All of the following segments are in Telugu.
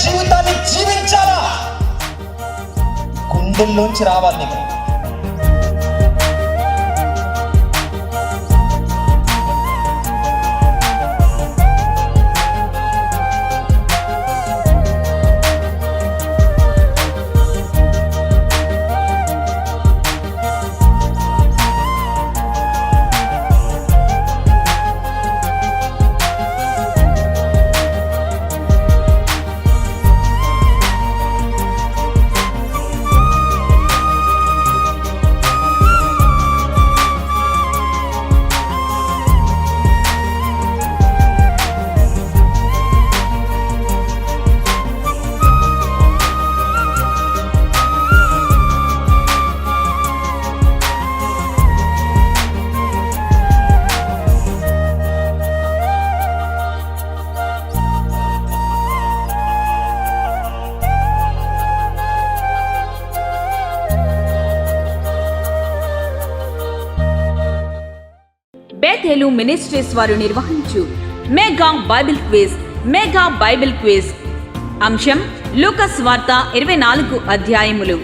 జీవితాన్ని జీవించాలా, గుండెల్లోంచి రావాలి నీకు. బేతేలు మినిస్ట్రీస్ వారు నిర్వహించు మెగా బైబిల్ క్విజ్. అంశం లూకాసు వార్త 24 అధ్యాయములు.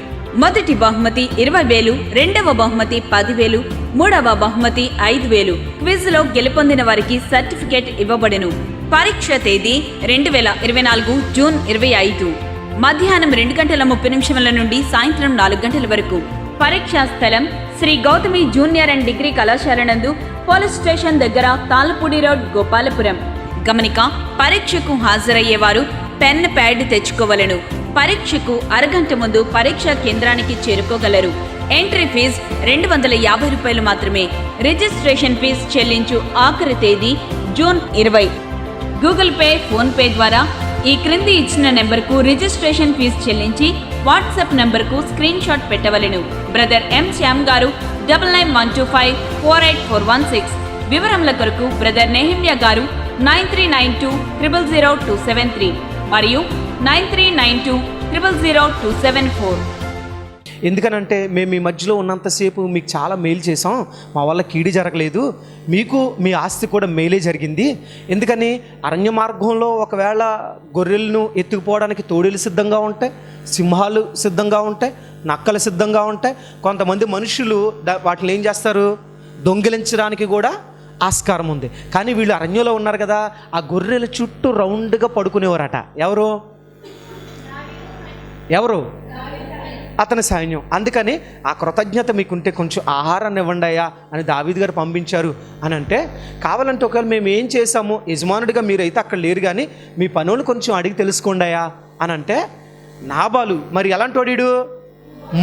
మొదటి బహుమతి 20,000, రెండవ బహుమతి 10,000, మూడవ బహుమతి 5,000. క్విజ్ లో గెలుపొందిన వారికి సర్టిఫికేట్ ఇవ్వబడెను. పరీక్ష తేదీ 2024 జూన్ 25 మధ్యాహ్నం 2:30 నుండి సాయంత్రం 4 గంటల వరకు. పరీక్షా స్థలం Sri Gautami junior and degree కళాశాల నందు, పోలీస్ స్టేషన్ దగ్గర, తాళ్ళపూడి రోడ్, గోపాలపురం. గమనిక: పరీక్షకు హాజరయ్యేవారు పెన్, ప్యాడ్ తెచ్చుకోవలను. పరీక్షకు అరగంట ముందు పరీక్షా కేంద్రానికి చేరుకోగలరు. ఎంట్రీ ఫీజు 250 రూపాయలు మాత్రమే. రిజిస్ట్రేషన్ ఫీజు చెల్లించు ఆఖరి తేదీ June 20. Google Pay, PhonePe ద్వారా ఈ క్రింది ఇచ్చిన నెంబర్కు రిజిస్ట్రేషన్ ఫీజు చెల్లించి వాట్సాప్ నెంబర్కు స్క్రీన్ షాట్ పెట్టవలెను. Brother M Shyam garu 9912548416. వివరముల కొరకు బ్రదర్ నెహమ్యా గారు 9392000273 మరియు 9392000274. ఎందుకనంటే మేము ఈ మధ్యలో ఉన్నంతసేపు మీకు చాలా మేలు చేసాం, మా వల్ల కీడు జరగలేదు, మీకు మీ ఆస్తి కూడా మేలే జరిగింది. ఎందుకని అరణ్య మార్గంలో ఒకవేళ గొర్రెలను ఎత్తుకుపోవడానికి తోడేలు సిద్ధంగా ఉంటాయి, సింహాలు సిద్ధంగా ఉంటాయి, నక్కలు సిద్ధంగా ఉంటాయి. కొంతమంది మనుషులు వాటిని ఏం చేస్తారు, దొంగిలించడానికి కూడా ఆస్కారం ఉంది. కానీ వీళ్ళు అరణ్యంలో ఉన్నారు కదా, ఆ గొర్రెల చుట్టూ రౌండ్గా పడుకునేవారట. ఎవరు అతని సైన్యం. అందుకని ఆ కృతజ్ఞత మీకుంటే కొంచెం ఆహారాన్ని ఇవ్వండి అయ్యా అని దావీదు గారు పంపించారు అని అంటే, కావాలంటే ఒకవేళ మేము ఏం చేసాము, యజమానుడిగా మీరైతే అక్కడ లేరు కానీ మీ పనులు కొంచెం అడిగి తెలుసుకోండి అయ్యా అని అంటే, నాబాలు మరి ఎలాంటి వాడు,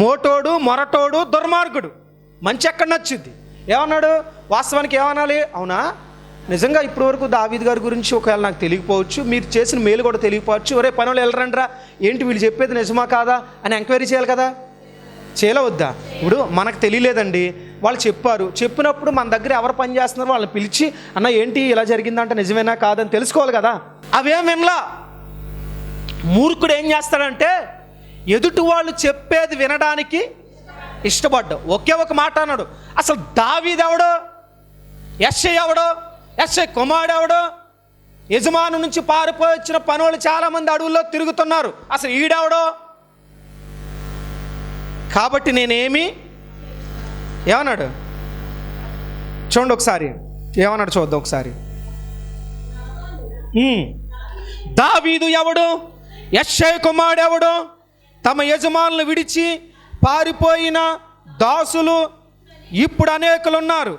మోటోడు, మొరటోడు, దుర్మార్గుడు. మంచి ఎక్కడ నచ్చుద్ది. ఏమన్నాడు, వాస్తవానికి ఏమనాలి, అవునా నిజంగా ఇప్పటి వరకు దావీదు గారి గురించి ఒకవేళ నాకు తెలియకపోవచ్చు, మీరు చేసిన మేలు కూడా తెలియకపోవచ్చు, ఒరే పనులు వెళ్ళరండ్రా, ఏంటి వీళ్ళు చెప్పేది నిజమా కాదా అని ఎంక్వైరీ చేయాలి కదా, చేయవద్దా? ఇప్పుడు మనకు తెలియలేదండి, వాళ్ళు చెప్పినప్పుడు మన దగ్గర ఎవరు పని చేస్తున్నారో వాళ్ళని పిలిచి, అన్న ఏంటి ఇలా జరిగిందంటే నిజమేనా కాదని తెలుసుకోవాలి కదా. అవేం వినలా. మూర్ఖుడు ఏం చేస్తాడంటే ఎదుటి వాళ్ళు చెప్పేది వినడానికి ఇష్టపడ్డావు. ఒకే ఒక మాట అన్నాడు, అసలు దావీదు ఎవడో, యెష్షయి ఎవడో, యెష్షయి కుమారుడు ఎవడో, యజమాను నుంచి పారిపోయి వచ్చిన పనులు చాలామంది అడవుల్లో తిరుగుతున్నారు, అసలు ఈడెవడో, కాబట్టి నేనేమి ఏమన్నాడు చూడండి ఒకసారి, ఏమన్నాడు చూద్దాం ఒకసారి. దావీదు ఎవడు, యెష్షయి కుమారుడు ఎవడు, తమ యజమానులు విడిచి పారిపోయిన దాసులు ఇప్పుడు అనేకులున్నారు.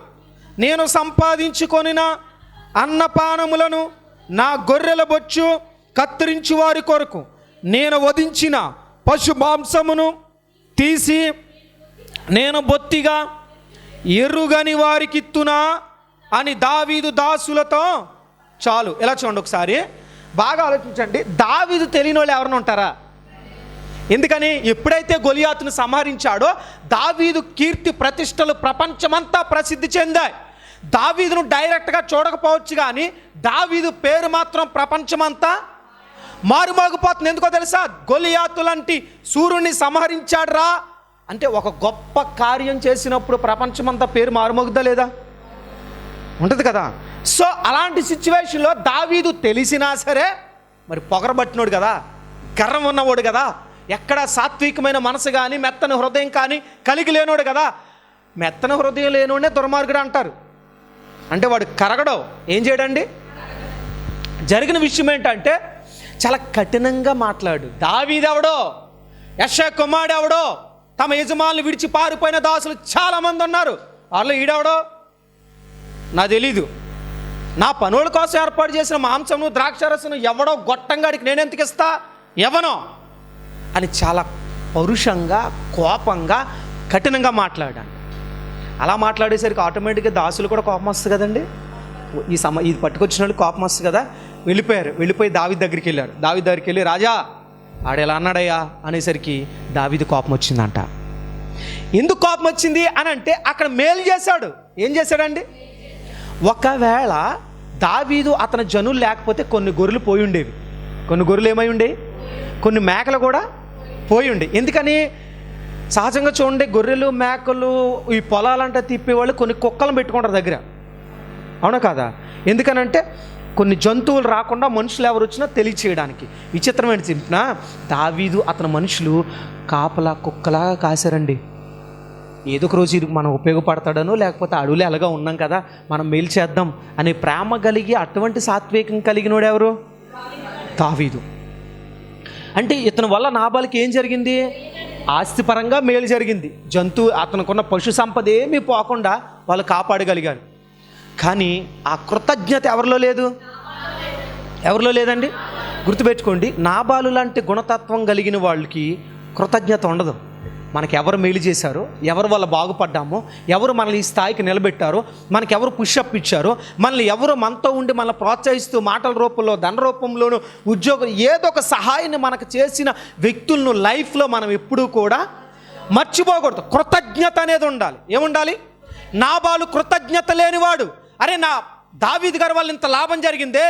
నేను సంపాదించుకొనిన అన్నపానములను నా గొర్రెల బొచ్చు కత్తిరించి వారి కొరకు నేను వధించిన పశు మాంసమును తీసి నేను బొత్తిగా ఎరుగని వారికిత్తునా అని దావీదు దాసులతో. చాలు, ఎలా చూడండి ఒకసారి బాగా ఆలోచించండి. దావీదు తెలియని వాళ్ళు ఎవరైనా ఉంటారా? ఎందుకని ఎప్పుడైతే గొలియాతును సంహరించాడో దావీదు కీర్తి ప్రతిష్టలు ప్రపంచమంతా ప్రసిద్ధి చెందాయి. దావీదును డైరెక్ట్గా చూడకపోవచ్చు కానీ దావీదు పేరు మాత్రం ప్రపంచమంతా మారుమోగిపోతుంది. ఎందుకో తెలుసా? గొలియాతు లాంటి సూర్యుని సంహరించాడు రా అంటే ఒక గొప్ప కార్యం చేసినప్పుడు ప్రపంచమంతా పేరు మారుమోగుద్దా లేదా? ఉంటుంది కదా. సో అలాంటి సిచ్యువేషన్లో దావీదు తెలిసినా సరే మరి పొగరబట్టినోడు కదా, గర్వం ఉన్నవాడు కదా, ఎక్కడ సాత్వికమైన మనసు కానీ మెత్తని హృదయం కానీ కలిగి లేనోడు కదా. మెత్తని హృదయం లేనోడే దుర్మార్గుడు అంటారు. అంటే వాడు కరగడో ఏం చేయడండి. జరిగిన విషయం ఏంటంటే చాలా కఠినంగా మాట్లాడు. దావీదెవడో, యెషయా కుమారుడెవడో, తమ యజమానులు విడిచి పారిపోయిన దాసులు చాలామంది ఉన్నారు. వాళ్ళు ఈడెవడో నాకు తెలీదు. నా పనుల కోసం ఏర్పాటు చేసిన మాంసమును ద్రాక్షరసను ఎవడో గొట్టంగాడికి నేనెందుకు ఇస్తా, ఎవనో అని చాలా పరుషంగా కోపంగా కఠినంగా మాట్లాడాను. అలా మాట్లాడేసరికి ఆటోమేటిక్గా దాసులు కూడా కోపం వస్తుంది కదండి. ఇది పట్టుకొచ్చిన వాళ్ళు కోపం వస్తుంది కదా. వెళ్ళిపోయి దావీదు దగ్గరికి వెళ్ళారు. దావీదు దగ్గరికి వెళ్ళి, రాజా ఆడెలా అన్నాడయ్యా అనేసరికి దావీదు కోపం వచ్చిందంట. ఎందుకు కోపం వచ్చింది అని అంటే అక్కడ మేలు చేశాడు. ఏం చేశాడండి? ఒకవేళ దావీదు అతని జనులు లేకపోతే కొన్ని గొర్రెలు పోయి ఉండేవి. కొన్ని గొర్రెలు ఏమై ఉండేవి, కొన్ని మేకలు కూడా పోయి ఉండే. ఎందుకని? సహజంగా చూడండి, గొర్రెలు మేకలు ఈ పొలాలంటే తిప్పేవాళ్ళు కొన్ని కుక్కలను పెట్టుకుంటారు దగ్గర, అవునా కాదా? ఎందుకనంటే కొన్ని జంతువులు రాకుండా మనుషులు ఎవరు వచ్చినా తెలియచేయడానికి. విచిత్రమైన చెప్పిన దావీదు అతని మనుషులు కాపలా కుక్కలా కాశారండి. ఏదో ఒక రోజు ఇది మనం ఉపయోగపడతాడనో, లేకపోతే అడవులు ఎలాగా ఉన్నాం కదా మనం మేలు చేద్దాం అనే ప్రేమ కలిగి అటువంటి సాత్వికం కలిగినోడు ఎవరు? దావీదు. అంటే ఇతని వల్ల నాబాలుకి ఏం జరిగింది? ఆస్తిపరంగా మేలు జరిగింది. అతనుకున్న పశు సంపద ఏమీ పోకుండా వాళ్ళు కాపాడగలిగారు. కానీ ఆ కృతజ్ఞత ఎవరిలో లేదు. ఎవరిలో లేదండి. గుర్తుపెట్టుకోండి, నాబాలు లాంటి గుణతత్వం కలిగిన వాళ్ళకి కృతజ్ఞత ఉండదు. మనకి ఎవరు మేలు చేశారో, ఎవరు వల్ల బాగుపడ్డామో, ఎవరు మనల్ని ఈ స్థాయికి నిలబెట్టారో, మనకి ఎవరు పుషప్ ఇచ్చారో, మనల్ని ఎవరు మనతో ఉండి మనల్ని ప్రోత్సహిస్తూ మాటల రూపంలో ధన రూపంలోనూ ఉద్యోగం ఏదో ఒక సహాయాన్ని మనకు చేసిన వ్యక్తులను లైఫ్లో మనం ఎప్పుడూ కూడా మర్చిపోకూడదు. కృతజ్ఞత అనేది ఉండాలి. ఏముండాలి? నాబాలు కృతజ్ఞత లేనివాడు. అరే నా దావీదు గారి వల్ల ఇంత లాభం జరిగిందే,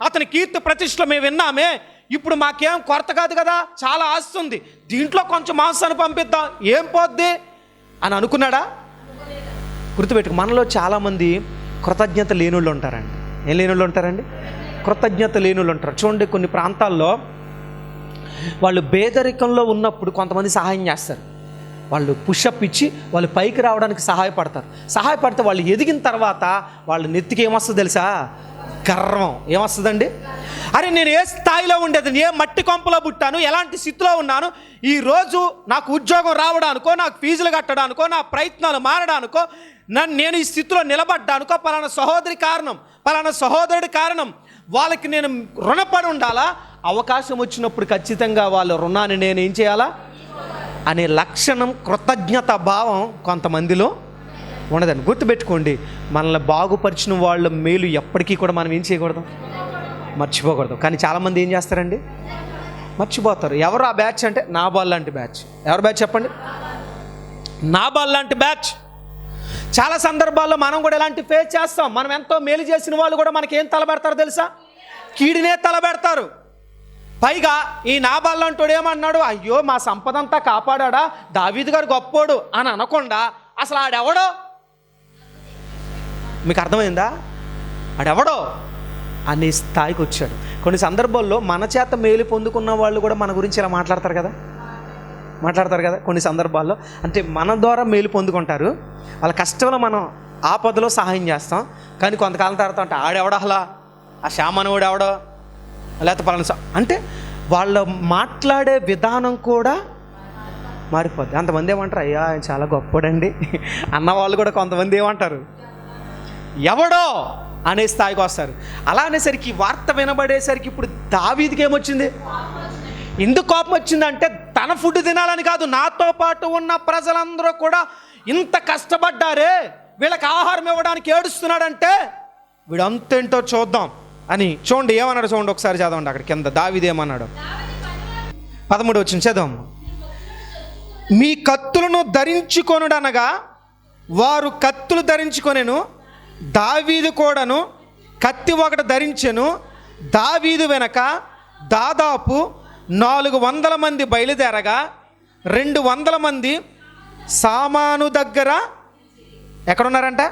అతని కీర్తి ప్రతిష్టలు మేము విన్నామే, ఇప్పుడు మాకేం కొరత కాదు కదా, చాలా ఆస్తి ఉంది, దీంట్లో కొంచెం మాంసాన్ని పంపిద్దాం, ఏం పోద్ది అని అనుకున్నాడా? గుర్తుపెట్టుకు, మనలో చాలామంది కృతజ్ఞత లేనోళ్ళు ఉంటారండి. ఏం లేనోళ్ళు ఉంటారండి? కృతజ్ఞత లేనోళ్ళు ఉంటారు. చూడండి, కొన్ని ప్రాంతాల్లో వాళ్ళు పేదరికంలో ఉన్నప్పుడు కొంతమంది సహాయం చేస్తారు. వాళ్ళు పుషప్ ఇచ్చి వాళ్ళు పైకి రావడానికి సహాయపడితే వాళ్ళు ఎదిగిన తర్వాత వాళ్ళ నెత్తికి ఏమొస్తుంది తెలుసా? గర్వం. ఏమొస్తుందండి? అరే నేను ఏ స్థాయిలో ఉండేది, ఏ మట్టి కొంపలో పుట్టాను, ఎలాంటి స్థితిలో ఉన్నాను, ఈరోజు నాకు ఉద్యోగం రావడానికో, నాకు ఫీజులు కట్టడానికో, నా ప్రయత్నాలు మారడానికో, నేను ఈ స్థితిలో నిలబడ్డానుకో పలానా సహోదరి కారణం, పలానా సహోదరుడి కారణం, వాళ్ళకి నేను రుణపడి ఉండాలా. అవకాశం వచ్చినప్పుడు ఖచ్చితంగా వాళ్ళ రుణాన్ని నేను ఏం చేయాలా అనే లక్షణం, కృతజ్ఞత భావం కొంతమందిలో ఉండదండి. గుర్తుపెట్టుకోండి, మనల్ని బాగుపరిచిన వాళ్ళ మేలు ఎప్పటికీ కూడా మనం ఏం చేయకూడదు, మర్చిపోకూడదు. కానీ చాలామంది ఏం చేస్తారండి? మర్చిపోతారు. ఎవరు ఆ బ్యాచ్ అంటే నాబాల్ లాంటి బ్యాచ్. ఎవరు బ్యాచ్ చెప్పండి? నాబాల్ లాంటి బ్యాచ్. చాలా సందర్భాల్లో మనం కూడా ఇలాంటి ఫేస్ చేస్తాం. మనం ఎంతో మేలు చేసిన వాళ్ళు కూడా మనకి ఏం తలబెడతారో తెలుసా? కీడినే తలబెడతారు. పైగా ఈ నాబాల్ లాంటోడు ఏమన్నాడు? అయ్యో మా సంపద అంతా కాపాడా, దావీదు గారు గొప్పోడు అని అనకుండా అసలు ఆడెవడో, మీకు అర్థమైందా? ఆడెవడో అనే స్థాయికి వచ్చాడు. కొన్ని సందర్భాల్లో మన చేత మేలు పొందుకున్న వాళ్ళు కూడా మన గురించి ఇలా మాట్లాడతారు కదా కొన్ని సందర్భాల్లో. అంటే మన ద్వారా మేలు పొందుకుంటారు. వాళ్ళ కష్టంలో మనం ఆపదలో సహాయం చేస్తాం. కానీ కొంతకాలం తర్వాత అంటే ఆడెవడో, అసలు ఆ శ్యామనవుడు ఎవడో, లేకపోతే పలానా అంటే వాళ్ళ మాట్లాడే విధానం కూడా మారిపోద్ది. అంతమంది ఏమంటారు? అయ్యా ఆయన చాలా గొప్పడండి అన్నవాళ్ళు కూడా కొంతమంది ఏమంటారు? ఎవడో అనే స్థాయికి వస్తారు. అలా అనేసరికి వార్త వినబడేసరికి ఇప్పుడు దావీదుకి ఏమొచ్చింది? ఎందుకు కోపం వచ్చిందంటే తన ఫుడ్ తినాలని కాదు, నాతో పాటు ఉన్న ప్రజలందరూ కూడా ఇంత కష్టపడ్డారే, వీళ్ళకి ఆహారం ఇవ్వడానికి ఏడుస్తున్నాడంటే వీడు అంతేంటో చూద్దాం అని. చూడండి ఏమన్నాడు, చూడండి ఒకసారి చదవండి అక్కడ కింద. దావీదు ఏమన్నాడు? 13 వచ్చిన చదవం. మీ కత్తులను ధరించుకొనుడనగా వారు కత్తులు ధరించుకొనెను, దావీదు కూడాను కత్తి ఒకటి ధరించెను. దావీదు వెనక దాదాపు 400 మంది బయలుదేరగా 200 మంది సామాను దగ్గర ఎక్కడున్నారంట?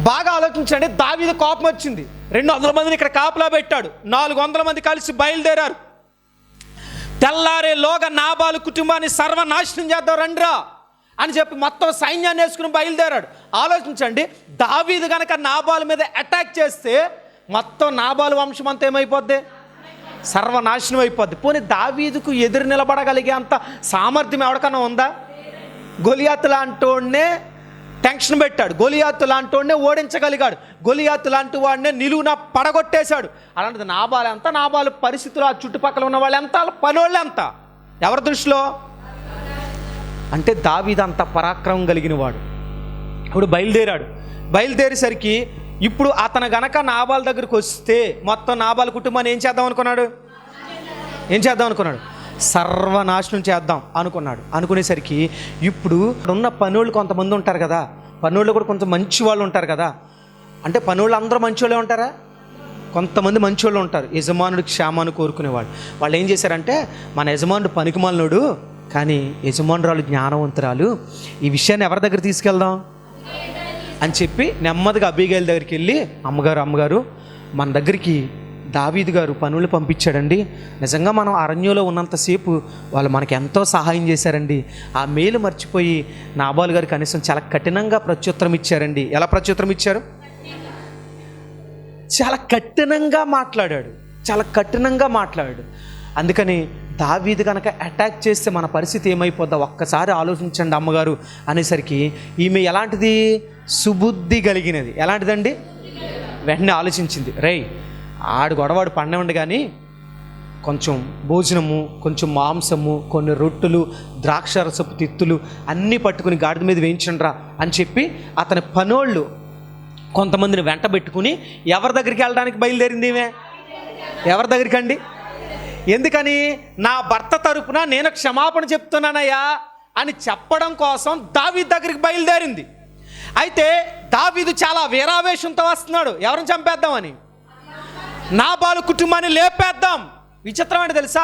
బాగా ఆలోచించండి. దావీదు కోపం వచ్చింది. 200 మందిని ఇక్కడ కాపలా పెట్టాడు. 400 మంది కలిసి బయలుదేరారు. తెల్లారేలోగా నాబాలు కుటుంబాన్ని సర్వనాశనం చేద్దాం రండిరా అని చెప్పి మొత్తం సైన్యాన్ని వేసుకుని బయలుదేరాడు. ఆలోచించండి, దావీదు గనక నాబాలు మీద అటాక్ చేస్తే మొత్తం నాబాలు వంశం అంతా ఏమైపోద్ది? సర్వనాశనం అయిపోద్ది. పోనీ దావీదుకు ఎదురు నిలబడగలిగే అంత సామర్థ్యం ఎవరికన్నా ఉందా? గొలియాతు లాంటోడినే టెన్షన్ పెట్టాడు, గొలియాతు లాంటోడినే ఓడించగలిగాడు, గొలియాతు లాంటి వాడినే నిలువున పడగొట్టేశాడు. అలాంటిది నాబాలు ఎంత? నాబాలు పరిస్థితులు, ఆ చుట్టుపక్కల ఉన్న వాళ్ళు ఎంత, పనోళ్ళు ఎంత, ఎవరి దృష్టిలో? అంటే దావీదు అంత పరాక్రమం కలిగిన వాడు. ఇప్పుడు బయలుదేరేసరికి ఇప్పుడు అతను గనక నాబాల్ దగ్గరికి వస్తే మొత్తం నాబాల్ కుటుంబాన్ని ఏం చేద్దాం అనుకున్నాడు? సర్వనాశనం చేద్దాం అనుకున్నాడు. అనుకునేసరికి ఇప్పుడు ఉన్న పనులు కొంతమంది ఉంటారు కదా, పనులు కూడా కొంత మంచి వాళ్ళు ఉంటారు కదా. అంటే పనులు అందరూ మంచి వాళ్ళే ఉంటారా? కొంతమంది మంచి వాళ్ళు ఉంటారు, యజమానుడికి క్షేమాన్ని కోరుకునేవాళ్ళు. వాళ్ళు ఏం చేశారంటే, మన యజమానుడు పనికిమాలినోడు కానీ యజమానురాలు జ్ఞానవంతురాలు, ఈ విషయాన్ని ఎవరి దగ్గర తీసుకెళ్దాం అని చెప్పి నెమ్మదిగా అబీగైల్ దగ్గరికి వెళ్ళి, అమ్మగారు మన దగ్గరికి దావీదు గారు పనులు పంపించాడండి. నిజంగా మనం అరణ్యంలో ఉన్నంతసేపు వాళ్ళు మనకి ఎంతో సహాయం చేశారండి. ఆ మేలు మర్చిపోయి నాబాలు గారు కనీసం చాలా కఠినంగా ప్రత్యుత్తరం ఇచ్చారండి. ఎలా ప్రత్యుత్తరం ఇచ్చారు? చాలా కఠినంగా మాట్లాడాడు. అందుకని దావీదు కనుక అటాక్ చేస్తే మన పరిస్థితి ఏమైపోద్దా ఒక్కసారి ఆలోచించండి అమ్మగారు అనేసరికి ఈమె ఎలాంటిది? సుబుద్ధి కలిగినది. ఎలాంటిదండి? వెంటనే ఆలోచించింది, రేయ్ ఆడు గొడవాడు పండవండి కానీ కొంచెం భోజనము, కొంచెం మాంసము, కొన్ని రొట్టెలు, ద్రాక్షరసపు తిత్తులు అన్నీ పట్టుకుని గాడిద మీద వేయించండిరా అని చెప్పి అతని పనోళ్ళు కొంతమందిని వెంట పెట్టుకుని ఎవరి దగ్గరికి వెళ్ళడానికి బయలుదేరింది ఈమె? ఎవరి దగ్గరికి అండి? ఎందుకని? నా భర్త తరపున నేను క్షమాపణ చెప్తున్నానయ్యా అని చెప్పడం కోసం దావీదు దగ్గరికి బయలుదేరింది. అయితే దావీదు చాలా వీరావేశంతో వస్తున్నాడు. ఎవరిని చంపేద్దామని? నాబాలు కుటుంబాన్ని లేపేద్దాం. విచిత్రం ఏంటి తెలుసా?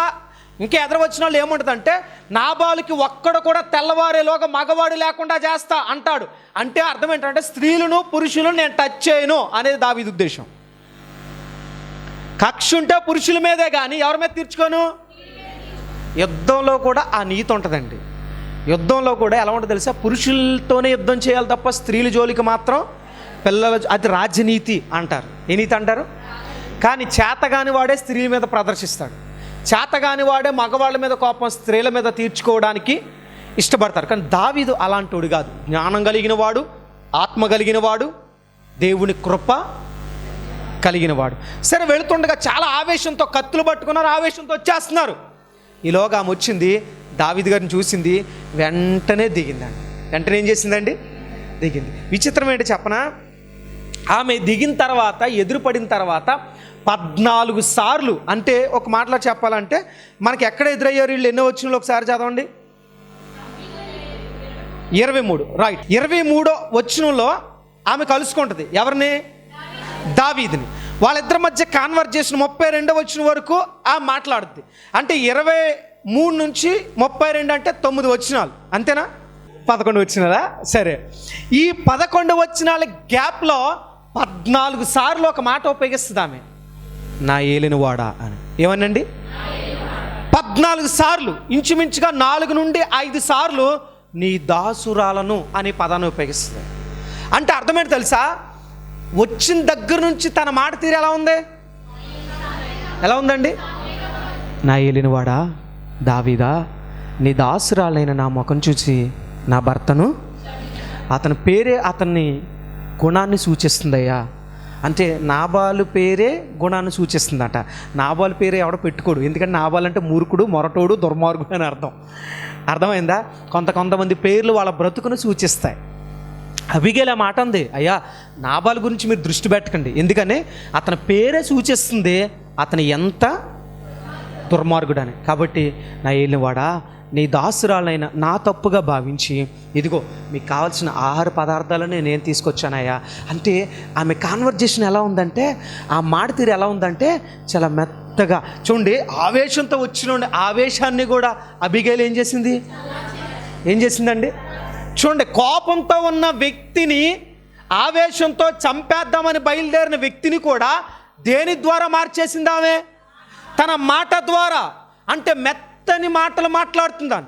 ఇంకా ఎదురు వచ్చిన వాళ్ళు ఏముంటుందంటే, నాబాలుకి ఒక్కడు కూడా తెల్లవారేలోగా మగవాడు లేకుండా చేస్తా అంటాడు. అంటే అర్థం ఏంటంటే, స్త్రీలను పురుషులను నేను టచ్ చేయను అనేది దావీదు ఉద్దేశం. కక్ష ఉంటే పురుషుల మీదే కానీ ఎవరి మీద తీర్చుకోను. యుద్ధంలో కూడా ఆ నీతి ఉంటుందండి. యుద్ధంలో కూడా ఎలా ఉంటుంది తెలుసా? పురుషులతోనే యుద్ధం చేయాలి తప్ప స్త్రీల జోలికి మాత్రం అది రాజనీతి అంటారు. ఏ నీతి అంటారు? కానీ చేతగాని వాడే స్త్రీల మీద ప్రదర్శిస్తాడు, చేతగాని వాడే మగవాళ్ళ మీద కోపం స్త్రీల మీద తీర్చుకోవడానికి ఇష్టపడతారు. కానీ దావీదు అలాంటోడు కాదు. జ్ఞానం కలిగిన వాడు, ఆత్మ కలిగిన వాడు, దేవుని కృప కలిగిన వాడు. సరే, వెళుతుండగా చాలా ఆవేశంతో కత్తులు పట్టుకున్నారు, ఆవేశంతో వచ్చేస్తున్నారు. ఈలోగా ఆమె వచ్చింది, దావీదు గారిని చూసింది, వెంటనే దిగిందండి. వెంటనే ఏం చేసిందండి? దిగింది. విచిత్రం ఏంటి చెప్పనా? ఆమె దిగిన తర్వాత, ఎదురుపడిన తర్వాత 14 సార్లు, అంటే ఒక మాటలో చెప్పాలంటే మనకి ఎక్కడ ఎదురయ్యారు వీళ్ళు? ఎన్నో వచ్చినలో ఒకసారి చదవండి. 23, రైట్. 23వ వచనంలో ఆమె కలుసుకుంటుంది ఎవరిని? దావీదుని. వాళ్ళిద్దరి మధ్య కాన్వర్జేషన్ 32వ వచనం వరకు ఆమె మాట్లాడుద్ది. అంటే 23 నుంచి 32 అంటే 9 వచనాలు, అంతేనా? 11 వచనాలా? సరే, ఈ 11 వచనాల గ్యాప్లో 14 సార్లు ఒక మాట ఉపయోగిస్తుంది ఆమె, నా ఏలినవాడా అని. ఏమనండి? 14 సార్లు, ఇంచుమించుగా 4 నుండి 5 సార్లు నీ దాసురాలను అనే పదాన్ని ఉపయోగిస్తుంది. అంటే అర్థమేంటి తెలుసా? వచ్చిన దగ్గర నుంచి తన మాట తీరు ఎలా ఉందండి? నా ఏలినవాడా దావీదా, నీ దాసురాలైన నా ముఖం చూసి నా భర్తను, అతని పేరే అతన్ని గుణాన్ని సూచిస్తుందయ్యా. అంటే నాబాలు పేరే గుణాన్ని సూచిస్తుందట. నాబాలు పేరే ఎవడో పెట్టుకోడు, ఎందుకంటే నాబాలు అంటే మూర్ఖుడు, మొరటోడు, దుర్మార్గుడు అని అర్థమైందా? కొంతమంది పేర్లు వాళ్ళ బ్రతుకును సూచిస్తాయి. అబిగేల్ ఆ మాట ఉంది, అయ్యా నాబాలు గురించి మీరు దృష్టి పెట్టకండి, ఎందుకని అతని పేరే సూచిస్తుంది అతను ఎంత దుర్మార్గుడని. కాబట్టి నా ఏలినవాడా, నీ దాసురాలైన నా తప్పుగా భావించి ఇదిగో మీకు కావాల్సిన ఆహార పదార్థాలని నేను తీసుకొచ్చానయ్యా. అంటే ఆమె కాన్వర్జేషన్ ఎలా ఉందంటే, ఆ మాట తీరు ఎలా ఉందంటే చాలా మెత్తగా. చూడండి, ఆవేశంతో వచ్చిన ఆవేశాన్ని కూడా అబిగైల్ ఏం చేసిందండి? చూడండి, కోపంతో ఉన్న వ్యక్తిని, ఆవేశంతో చంపేద్దామని బయలుదేరిన వ్యక్తిని కూడా దేని ద్వారా మార్చేసింది ఆమె? తన మాట ద్వారా. అంటే మెత్తని మాటలు మాట్లాడుతుందాను.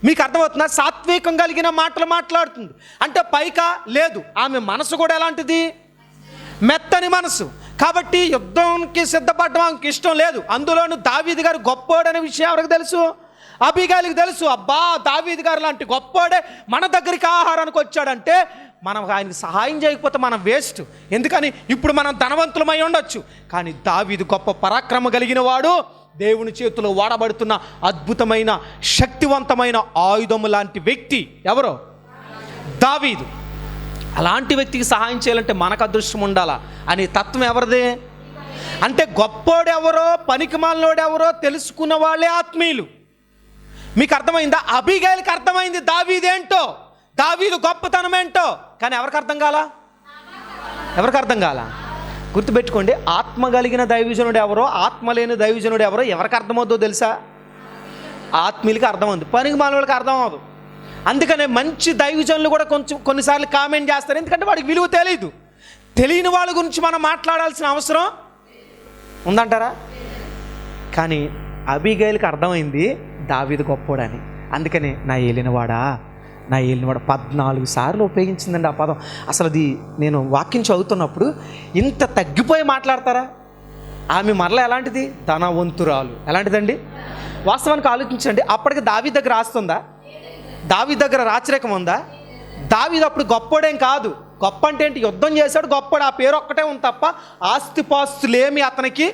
మీకు అర్థమవుతుందా? సాత్వికం కలిగిన మాటలు మాట్లాడుతుంది. అంటే పైకా లేదు, ఆమె మనసు కూడా ఎలాంటిది? మెత్తని మనసు. కాబట్టి యుద్ధంకి సిద్ధపడడం ఆమెకి ఇష్టం లేదు. అందులోనూ దావీదు గారు గొప్పోడనే విషయం ఎవరికి తెలుసు? అబీగైలుకి తెలుసు. అబ్బా, దావీదు గారు లాంటి గొప్పోడే మన దగ్గరికి ఆహారానికి వచ్చాడంటే మనం ఆయనకి సహాయం చేయకపోతే మనం వేస్ట్. ఎందుకని? ఇప్పుడు మనం ధనవంతులమై ఉండొచ్చు, కానీ దావీదు గొప్ప పరాక్రమ కలిగిన వాడు, దేవుని చేతిలో వాడబడుతున్న అద్భుతమైన శక్తివంతమైన ఆయుధము లాంటి వ్యక్తి. ఎవరో? దావీదు. అలాంటి వ్యక్తికి సహాయం చేయాలంటే మనకు అదృష్టం ఉండాలా అనే తత్వం ఎవరిదే? అంటే గొప్పోడెవరో పనికిమాలినోడెవరో తెలుసుకున్న వాళ్ళే ఆత్మీయులు. మీకు అర్థమైందా? అబీగైలుకి అర్థమైంది దావీదేంటో, దావీదు గొప్పతనం ఏంటో, కానీ ఎవరికి అర్థం కాలా? ఎవరికి అర్థం కాలా? గుర్తుపెట్టుకోండి, ఆత్మ కలిగిన దైవజనుడు ఎవరో, ఆత్మ లేని దైవజనుడు ఎవరో ఎవరికి అర్థమవుతుందో తెలుసా? ఆత్మీయులకి అర్థమవుతుంది, పనికి మానవులకి అర్థం అవ్వదు. అందుకనే మంచి దైవజనులు కూడా కొన్నిసార్లు కామెంట్ చేస్తారు, ఎందుకంటే వాడికి విలువ తెలియదు. తెలియని వాళ్ళ గురించి మనం మాట్లాడాల్సిన అవసరం ఉందంటారా? కానీ అబీగైలుకి అర్థమైంది దావీదు గొప్పోడని. అందుకనే నా ఏలినవాడా 14 సార్లు ఉపయోగించిందండి ఆ పదం. అసలు అది నేను వాక్యం చదువుతున్నప్పుడు ఇంత తగ్గిపోయి మాట్లాడతారా? ఆమె మరలా ఎలాంటిది? ధనవంతురాలు. ఎలాంటిదండి? వాస్తవానికి ఆలోచించండి, అప్పటికి దావీదు దగ్గర ఆస్తుందా? దావీదు దగ్గర రాచరికం ఉందా? దావీదు అప్పుడు గొప్పోడేం కాదు. గొప్ప అంటే ఏంటి? యుద్ధం చేశాడు, గొప్పోడు. ఆ పేరు ఒక్కటే ఉంది తప్ప ఆస్తిపాస్తులేమి అతనికి.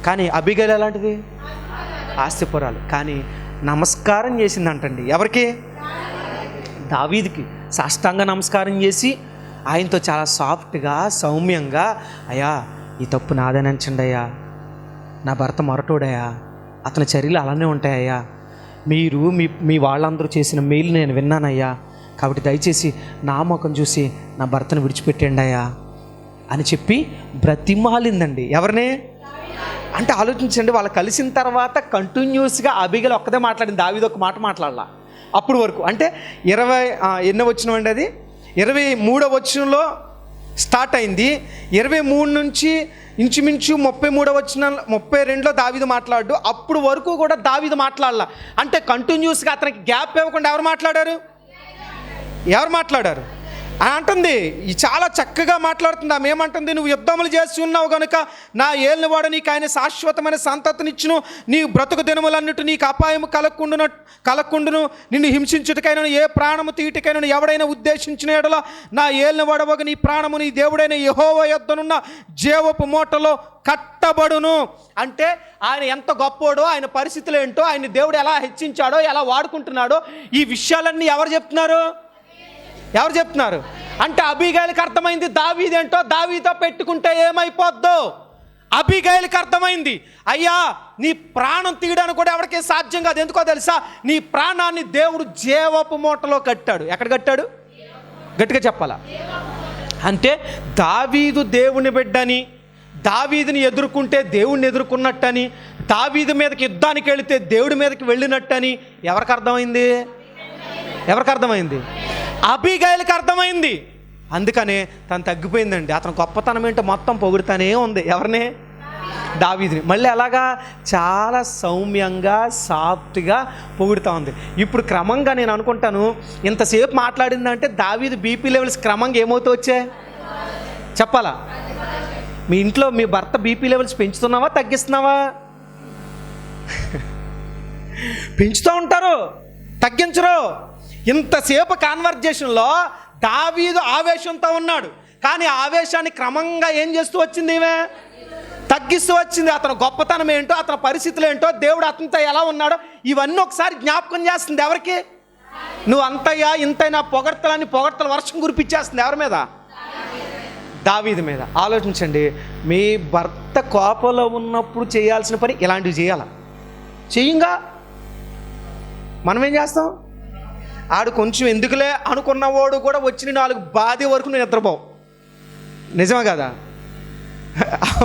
కానీ అబీగైలు ఎలాంటిది? ఆస్తిపురాలు. కానీ నమస్కారం చేసిందంటండి. ఎవరికి? దావీదుకి సాష్టాంగ నమస్కారం చేసి ఆయనతో చాలా సాఫ్ట్గా సౌమ్యంగా, అయ్యా ఈ తప్పు నాదనంచండి అయ్యా, నా భర్త మొరటోడయ్యా, అతని చర్యలు అలానే ఉంటాయ్యా, మీరు మీ వాళ్ళందరూ చేసిన మేలు నేను విన్నానయ్యా, కాబట్టి దయచేసి నా ముఖం చూసి నా భర్తను విడిచిపెట్టండి అయ్యా అని చెప్పి బ్రతిమాలిందండి. ఎవరినే? అంటే ఆలోచించండి, వాళ్ళు కలిసిన తర్వాత కంటిన్యూస్గా అబీగైలు ఒక్కదే మాట్లాడింది, దావీదు ఒక మాట మాట్లాడాల అప్పుడు వరకు. అంటే 20 వచనం అండి, అది 23వ వచనంలో స్టార్ట్ అయింది. 23 నుంచి ఇంచుమించు 33వ వచనం 32లో దావీదు మాట్లాడు. అప్పుడు వరకు కూడా దావీదు మాట్లాడాల. అంటే కంటిన్యూస్గా అతనికి గ్యాప్ ఇవ్వకుండా ఎవరు మాట్లాడారు అంటుంది. చాలా చక్కగా మాట్లాడుతుంది. ఆమె ఏమంటుంది? నువ్వు యుద్ధములు చేసి ఉన్నావు కనుక నా ఏలినవాడు నీకు ఆయన శాశ్వతమైన సంతతినిచ్చును, నీ బ్రతుకు దినములన్నిటి నీకు అపాయము కలగకుండును, నిన్ను హింసించుటకైనా ఏ ప్రాణము తీటికైనా ఎవడైనా ఉద్దేశించిన ఎడల నా ఏలినవాడవగ నీ ప్రాణము నీ దేవుడైన యెహోవా యొద్దనున్న జీవపు మూటలో కట్టబడును. అంటే ఆయన ఎంత గొప్పోడో, ఆయన పరిస్థితులు ఏంటో, ఆయన దేవుడు ఎలా హెచ్చించాడో, ఎలా వాడుకుంటున్నాడో, ఈ విషయాలన్నీ ఎవరు చెప్తున్నారు? అంటే అబీగైలుకి అర్థమైంది దావీదేంటో, దావీతో పెట్టుకుంటే ఏమైపోద్దో. అబీగైలుకి అర్థమైంది, అయ్యా నీ ప్రాణం తీయడానికి కూడా ఎవరికీ సాధ్యం కాదు. ఎందుకో తెలుసా? నీ ప్రాణాన్ని దేవుడు జీవపు మూటలో కట్టాడు. ఎక్కడ కట్టాడు? గట్టిగా చెప్పాలా? అంటే దావీదు దేవుని బిడ్డని, దావీదుని ఎదుర్కొంటే దేవుడిని ఎదుర్కొన్నట్టని, దావీదు మీదకి యుద్ధానికి వెళితే దేవుడి మీదకి వెళ్ళినట్టని ఎవరికి అర్థమైంది? అబీగైలుకి అర్థమైంది. అందుకనే తను తగ్గిపోయిందండి. అతను గొప్పతనం ఏంటో మొత్తం పొగుడుతానే ఉంది. ఎవరిని? దావీదుని. మళ్ళీ అలాగా చాలా సౌమ్యంగా సాఫ్ట్గా పొగుడుతూ ఉంది. ఇప్పుడు క్రమంగా నేను అనుకుంటాను, ఇంతసేపు మాట్లాడిందంటే దావీదు బీపీ లెవెల్స్ క్రమంగా ఏమవుతూ వచ్చాయి చెప్పాలా? మీ ఇంట్లో మీ భర్త బీపీ లెవెల్స్ పెంచుతున్నావా తగ్గిస్తున్నావా? పెంచుతూ ఉంటారు, తగ్గించరు. ఇంతసేపు కాన్వర్జేషన్లో దావీదు ఆవేశంతో ఉన్నాడు, కానీ ఆవేశాన్ని క్రమంగా ఏం చేస్తూ వచ్చింది? ఈమె తగ్గిస్తూ వచ్చింది. అతను గొప్పతనం ఏంటో, అతని పరిస్థితులు ఏంటో, దేవుడు అతనితో ఎలా ఉన్నాడో ఇవన్నీ ఒకసారి జ్ఞాపకం చేస్తుంది. ఎవరికి? నువ్వు అంతయ్యా ఇంతైనా పొగడ్తల వర్షం కురిపించేస్తుంది. ఎవరి మీద? దావీదు మీద. ఆలోచించండి, మీ భర్త కోపంలో ఉన్నప్పుడు చేయాల్సిన పని ఇలాంటివి చెయ్యంగా మనం ఏం చేస్తాం? ఆడు కొంచెం ఎందుకులే అనుకున్నవాడు కూడా వచ్చిన 4 బాధే వరకు నేను నిద్రపోవు. నిజమే కదా?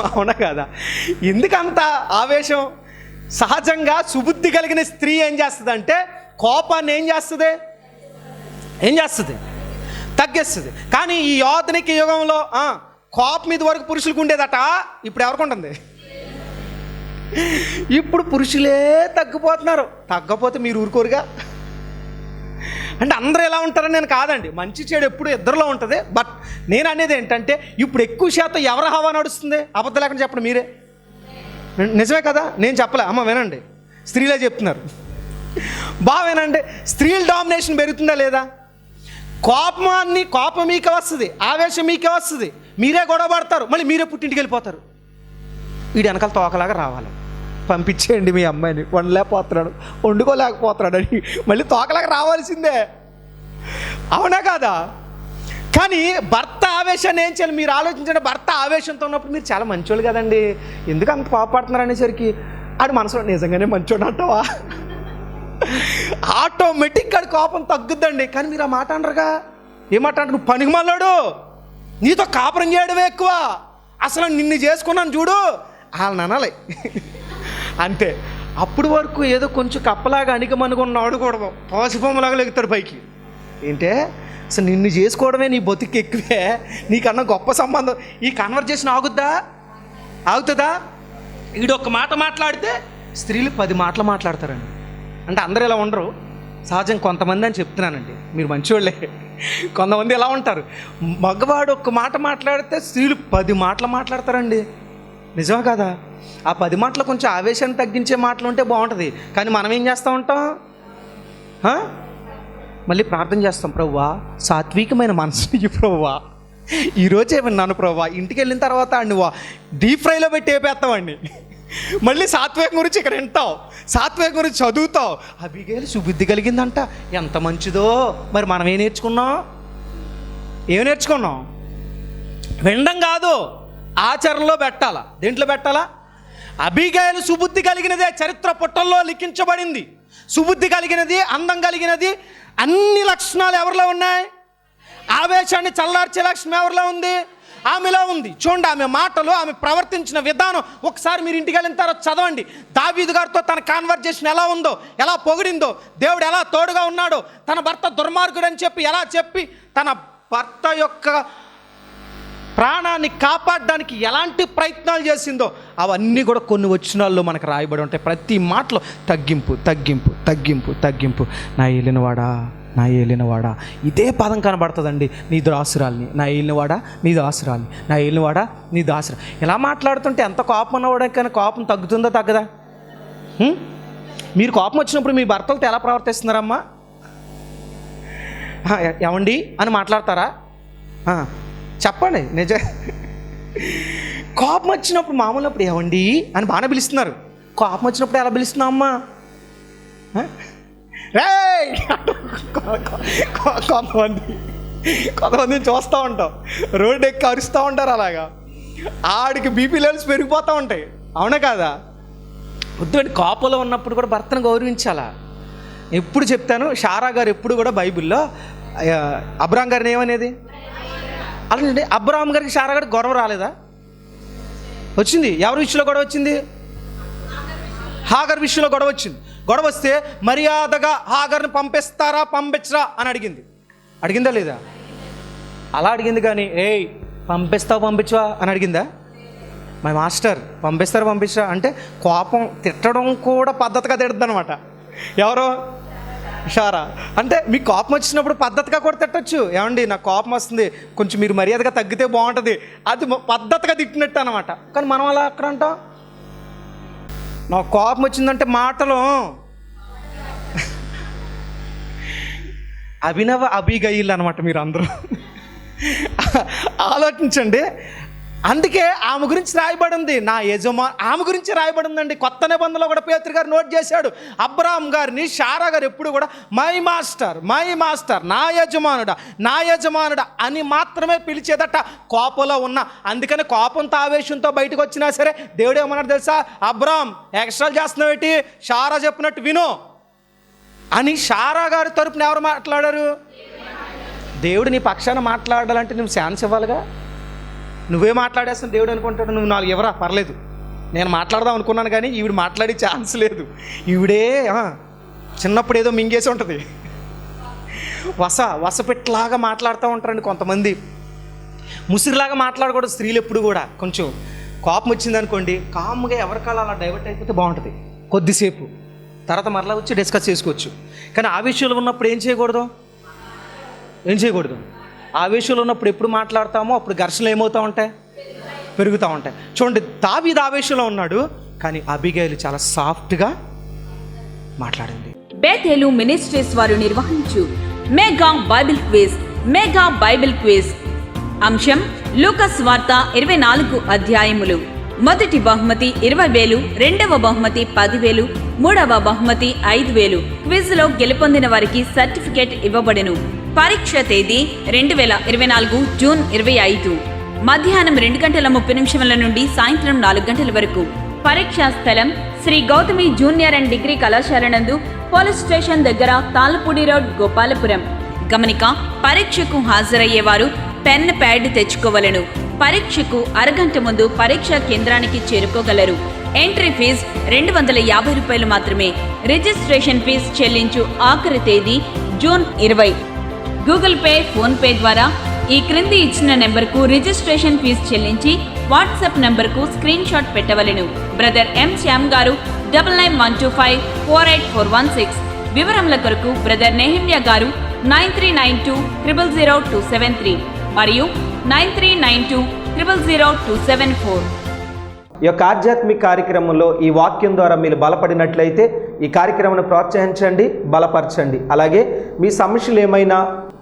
అవునా కదా? ఎందుకంత ఆవేశం? సహజంగా సుబుద్ధి కలిగిన స్త్రీ ఏం చేస్తుంది? కోపాన్ని ఏం చేస్తుంది? తగ్గిస్తుంది. కానీ ఈ ఆధునిక యుగంలో కోపం మీద వరకు పురుషులకు ఉండేదట, ఇప్పుడు ఎవరికి ఉంటుంది? ఇప్పుడు పురుషులే తగ్గిపోతున్నారు. తగ్గపోతే మీరు ఊరుకోరుగా. అంటే అందరూ ఎలా ఉంటారని నేను కాదండి, మంచి చెడు ఎప్పుడు ఇద్దరిలో ఉంటుంది. బట్ నేను అనేది ఏంటంటే ఇప్పుడు ఎక్కువ శాతం ఎవరి హవా నడుస్తుంది? అబద్ధం లేకుండా చెప్పండి మీరే. నిజమే కదా, నేను చెప్పలే. అమ్మ వినండి, స్త్రీలే చెప్తున్నారు. బాగా వినండి, స్త్రీల డామినేషన్ పెరుగుతుందా లేదా? కోపం మీకే వస్తుంది, ఆవేశం మీకే వస్తుంది, మీరే గొడవ పడతారు, మళ్ళీ మీరే పుట్టింటికి వెళ్ళిపోతారు. వీడి వెనకాల తోకలాగా రావాలి, పంపించేయండి మీ అమ్మాయిని, వండలేకపోతున్నాడు వండుకోలేకపోతున్నాడు అని మళ్ళీ తోకలాగా రావాల్సిందే. అవునా కాదా? కానీ భర్త ఆవేశాన్ని ఏం చేయాలి మీరు ఆలోచించండి. భర్త ఆవేశంతో ఉన్నప్పుడు మీరు చాలా మంచోళ్ళు కదండి, ఎందుకు అంత కోపడుతున్నారు అనేసరికి ఆడు మనసులో నిజంగానే మంచోడు అంటావా? ఆటోమేటిక్గా కోపం తగ్గుద్దండి. కానీ మీరు ఆ మాట అనరుగా. ఏమాట అంటారు? నువ్వు పనికి మళ్ళాడు, నీతో కాపురం చేయడమే ఎక్కువ, అసలు నిన్ను చేసుకున్నాను చూడు వాళ్ళని అనాలి అంతే. అప్పుడు వరకు ఏదో కొంచెం కప్పలాగా అణిగమనుకున్న ఆడుకోవడం, పాసిబొమ్మలాగా లెగుతాడు పైకి. ఏంటే అసలు నిన్ను చేసుకోవడమే నీ బతికి ఎక్కువే, నీకన్నా గొప్ప సంబంధం. ఈ కన్వర్జేషన్ ఆగుతుందా? వీడొక్క మాట మాట్లాడితే స్త్రీలు 10 మాటలు మాట్లాడతారండి. అంటే అందరూ ఇలా ఉండరు, సహజం కొంతమంది అని చెప్తున్నానండి, మీరు మంచివాళ్ళే. కొంతమంది ఎలా ఉంటారు, మగవాడు ఒక్క మాట మాట్లాడితే స్త్రీలు 10 మాటలు మాట్లాడతారండి. నిజమే కదా? ఆ 10 మాటలు కొంచెం ఆవేశాన్ని తగ్గించే మాటలు ఉంటే బాగుంటుంది. కానీ మనం ఏం చేస్తూ ఉంటాం? మళ్ళీ ప్రార్థన చేస్తాం, ప్రభువా సాత్వికమైన మనసుని ప్రభువా ఈరోజే విన్నాను ప్రభువా, ఇంటికి వెళ్ళిన తర్వాత నువ్వు డీప్ ఫ్రైలో పెట్టి వేపేస్తావండి. మళ్ళీ సాత్వికం గురించి ఇక్కడ వింటావు, సాత్వికం గురించి చదువుతావు. అబిగైలు సుబుద్ధి కలిగిందంట, ఎంత మంచిదో. మరి మనం ఏం నేర్చుకున్నాం? వినడం కాదు, ఆచరణలో పెట్టాలా. దేంట్లో పెట్టాలా? అబిగైలు సుబుద్ధి కలిగినదే చరిత్ర పుటల్లో లిఖించబడింది. సుబుద్ధి కలిగినది, అందం కలిగినది, అన్ని లక్షణాలు ఎవరిలో ఉన్నాయి? ఆవేశాన్ని చల్లార్చే లక్షణం ఎవరిలో ఉంది? ఆమెలో ఉంది. చూడండి, ఆమె మాటలు, ఆమె ప్రవర్తించిన విధానం ఒకసారి మీరు ఇంటికి వెళ్ళిన తర్వాత చదవండి. దావీదు గారితో తన కాన్వర్జేషన్ ఎలా ఉందో, ఎలా పొగిడిందో, దేవుడు ఎలా తోడుగా ఉన్నాడో, తన భర్త దుర్మార్గుడు అని చెప్పి ఎలా చెప్పి తన భర్త యొక్క ప్రాణాన్ని కాపాడడానికి ఎలాంటి ప్రయత్నాలు చేసిందో అవన్నీ కూడా కొన్ని వచనాల్లో మనకు రాయబడి ఉంటాయి. ప్రతి మాటలో తగ్గింపు. నా ఏలినవాడా ఇదే పదం కనబడుతుందండి. నీ దాసురాల్ని, నా ఏలినవాడా నీ దాసురా. ఇలా మాట్లాడుతుంటే ఎంత కోపం ఉన్నవాడికి కానీ కోపం తగ్గుతుందా తగ్గదా? మీరు కోపం వచ్చినప్పుడు మీ భర్తలతో ఎలా ప్రవర్తిస్తున్నారమ్మా? ఏమండి అని మాట్లాడతారా? చెప్పండి నిజ. కోపం వచ్చినప్పుడు మామూలుప్పుడు ఏమండి అని బాగానే పిలుస్తున్నారు, కోపం వచ్చినప్పుడు ఎలా పిలుస్తున్నావు అమ్మా? కొంతమందిని చూస్తూ ఉంటాం, రోడ్డు ఎక్కి అరుస్తూ ఉంటారు. అలాగా ఆడికి బీపీ లెవెల్స్ పెరిగిపోతూ ఉంటాయి. అవునా కాదా? వద్దండి, కోపంలో ఉన్నప్పుడు కూడా భర్తను గౌరవించాలా. ఎప్పుడు చెప్తాను, షారా గారు ఎప్పుడు కూడా బైబిల్లో అబ్రాం గారిని ఏమనేది? అలాంటి అబ్రాహం గారికి షారా గారికి గొడవ రాలేదా? వచ్చింది. ఎవరి విషయంలో గొడవ వచ్చింది? హాగర్ విషయంలో గొడవ వచ్చింది. గొడవ వస్తే మర్యాదగా హాగర్ని పంపించరా అని అడిగిందా లేదా? అలా అడిగింది. కానీ పంపించవా అని అడిగిందా? మై మాస్టర్ పంపించరా అంటే కోపం, తిట్టడం కూడా పద్ధతిగా తిడుతుంది అనమాట. ఎవరో షారా. అంటే మీకు కోపం వచ్చినప్పుడు పద్ధతిగా కూడా తిట్టచ్చు. ఏమండి నాకు కోపం వస్తుంది, కొంచెం మీరు మర్యాదగా తగ్గితే బాగుంటుంది, అది పద్ధతిగా తిట్టినట్టు అనమాట. కానీ మనం అలా అక్కడ అంటాం, నాకు కోపం వచ్చిందంటే మాటలు అభినవ అభిగయిల్ అనమాట. మీరు అందరూ ఆలోచించండి. అందుకే ఆమె గురించి రాయబడి ఉంది, ఆమె గురించి రాయబడి ఉందండి. కొత్త నిబంధనలో కూడా పేతురు గారు నోట్ చేశాడు, అబ్రాహం గారిని షారా గారు ఎప్పుడు కూడా మై మాస్టర్ నా యజమానుడా అని మాత్రమే పిలిచేదట కోపంలో ఉన్న. అందుకని కోపంతో ఆవేశంతో బయటకు వచ్చినా సరే దేవుడు ఏమన్నాడు తెలుసా? అబ్రాహం ఎక్స్ట్రా చేస్తున్నావు ఏంటి, షారా చెప్పినట్టు విను అని. షారా గారి తరపున ఎవరు మాట్లాడారు? దేవుడు నీ పక్షాన మాట్లాడాలంటే నువ్వు ఛాన్స్ ఇవ్వాలిగా. నువ్వే మాట్లాడేస్తాను దేవుడు అనుకుంటాడు, నువ్వు 4 ఎవరా పర్లేదు, నేను మాట్లాడదాం అనుకున్నాను కానీ ఈవిడ మాట్లాడే ఛాన్స్ లేదు. ఈవిడే చిన్నప్పుడు ఏదో మింగేసి ఉంటుంది, వసపెట్లాగా మాట్లాడుతూ ఉంటారండి కొంతమంది. ముసిరిలాగా మాట్లాడకూడదు స్త్రీలు ఎప్పుడు కూడా. కొంచెం కోపం వచ్చిందనుకోండి, కామ్గా ఎవరికాల అలా డైవర్ట్ అయిపోతే బాగుంటుంది కొద్దిసేపు, తర్వాత మరలా వచ్చి డిస్కస్ చేసుకోవచ్చు. కానీ ఆవేశంలో ఉన్నప్పుడు ఏం చేయకూడదు? ఆవేశంలో ఉన్నప్పుడు ఎప్పుడు మాట్లాడతామో అప్పుడు ఘర్షణలు ఏమవుతూ ఉంటాయి? పెరుగుతూ ఉంటాయి. చూడండి, దావీదు ఆవేశంలో ఉన్నాడు, కానీ అబిగైలు చాలా సాఫ్ట్గా మాట్లాడింది. బేతేలు మినిస్ట్రీస్ వారు నిర్వహించు మెగా బైబిల్ క్విజ్. అంశం లూకాస్ వార్త 24 అధ్యాయములు. మొదటి బహుమతి 20,000, రెండవ బహుమతి 10,000, మూడవ బహుమతి 5,000. క్విజ్ లో గెలుపొందిన వారికి సర్టిఫికేట్ ఇవ్వబడెను. పరీక్ష తేదీ 2024 జూన్ 25 మధ్యాహ్నం 2:30 నుండి సాయంత్రం 4 గంటల వరకు. పరీక్షా స్థలం Sri Gautami junior and degree కళాశాల నందు, పోలీస్ స్టేషన్ దగ్గర, తాళ్ళపూడి రోడ్, గోపాలపురం. గమనిక: పరీక్షకు హాజరయ్యేవారు పెన్, ప్యాడ్ తెచ్చుకోవలను. పరీక్షకు అరగంట ముందు పరీక్షా కేంద్రానికి చేరుకోగలరు. ఎంట్రీ ఫీజు 250 రూపాయలు మాత్రమే. రిజిస్ట్రేషన్ ఫీజు చెల్లించు ఆఖరి తేదీ June 20. Google Pay, PhonePe ద్వారా ఈ క్రింది ఇచ్చిన నెంబర్కు రిజిస్ట్రేషన్ ఫీజు చెల్లించి వాట్సాప్ నెంబర్కు స్క్రీన్ షాట్ పెట్టవలెను. Brother M Shyam garu 9912548416. వివరముల కొరకు బ్రదర్ నెహమ్యా గారు 9392000273 మరియు 9392000274. ఈ యొక్క ఆధ్యాత్మిక కార్యక్రమంలో ఈ వాక్యం ద్వారా మీరు బలపడినట్లయితే ఈ కార్యక్రమాన్ని ప్రోత్సహించండి, బలపరచండి. అలాగే మీ సమస్యలు ఏమైనా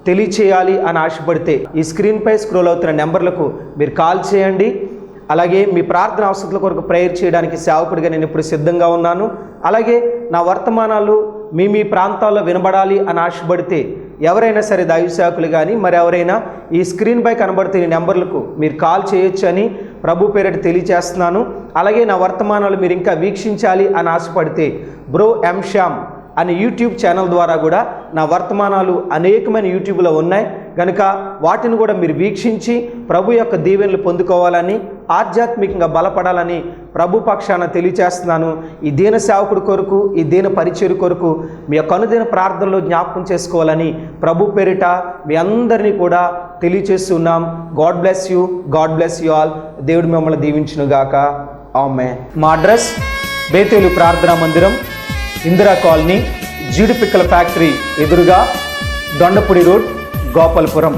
తెలియచేయాలి అని ఆశపడితే ఈ స్క్రీన్పై స్క్రోల్ అవుతున్న నెంబర్లకు మీరు కాల్ చేయండి. అలాగే మీ ప్రార్థన అవసరాల కొరకు ప్రేయర్ చేయడానికి సేవకుడిగా నేను ఇప్పుడు సిద్ధంగా ఉన్నాను. అలాగే నా వర్తమానాలు మీ ప్రాంతాల్లో వినబడాలి అని ఆశపడితే ఎవరైనా సరే దైవ సేవకులు కానీ మరి ఎవరైనా ఈ స్క్రీన్పై కనబడుతున్న నెంబర్లకు మీరు కాల్ చేయొచ్చు అని ప్రభు పేరిట తెలియజేస్తున్నాను. అలాగే నా వర్తమానాలు మీరు ఇంకా వీక్షించాలి అని ఆశపడితే బ్రో ఎం శ్యామ్ అనే యూట్యూబ్ ఛానల్ ద్వారా కూడా నా వర్తమానాలు అనేకమైన యూట్యూబ్లో ఉన్నాయి కనుక వాటిని కూడా మీరు వీక్షించి ప్రభు యొక్క దీవెనలు పొందుకోవాలని, ఆధ్యాత్మికంగా బలపడాలని ప్రభు పక్షాన తెలియచేస్తున్నాను. ఈ దీన సేవకుడి కొరకు, ఈ దీన పరిచయం కొరకు మీ యొక్క అనుదిన ప్రార్థనలో జ్ఞాపకం చేసుకోవాలని ప్రభు పేరిట మీ అందరినీ కూడా తెలియచేస్తున్నాం. God bless you all. దేవుడు మిమ్మల్ని దీవించునుగాక. ఆమేన్. మా అడ్రస్ బేతేలు ప్రార్థనా మందిరం, ఇందిరా కాలనీ, జీడిపిక్కల ఫ్యాక్టరీ ఎదురుగా, దొండపూడి రోడ్, గోపాలపురం.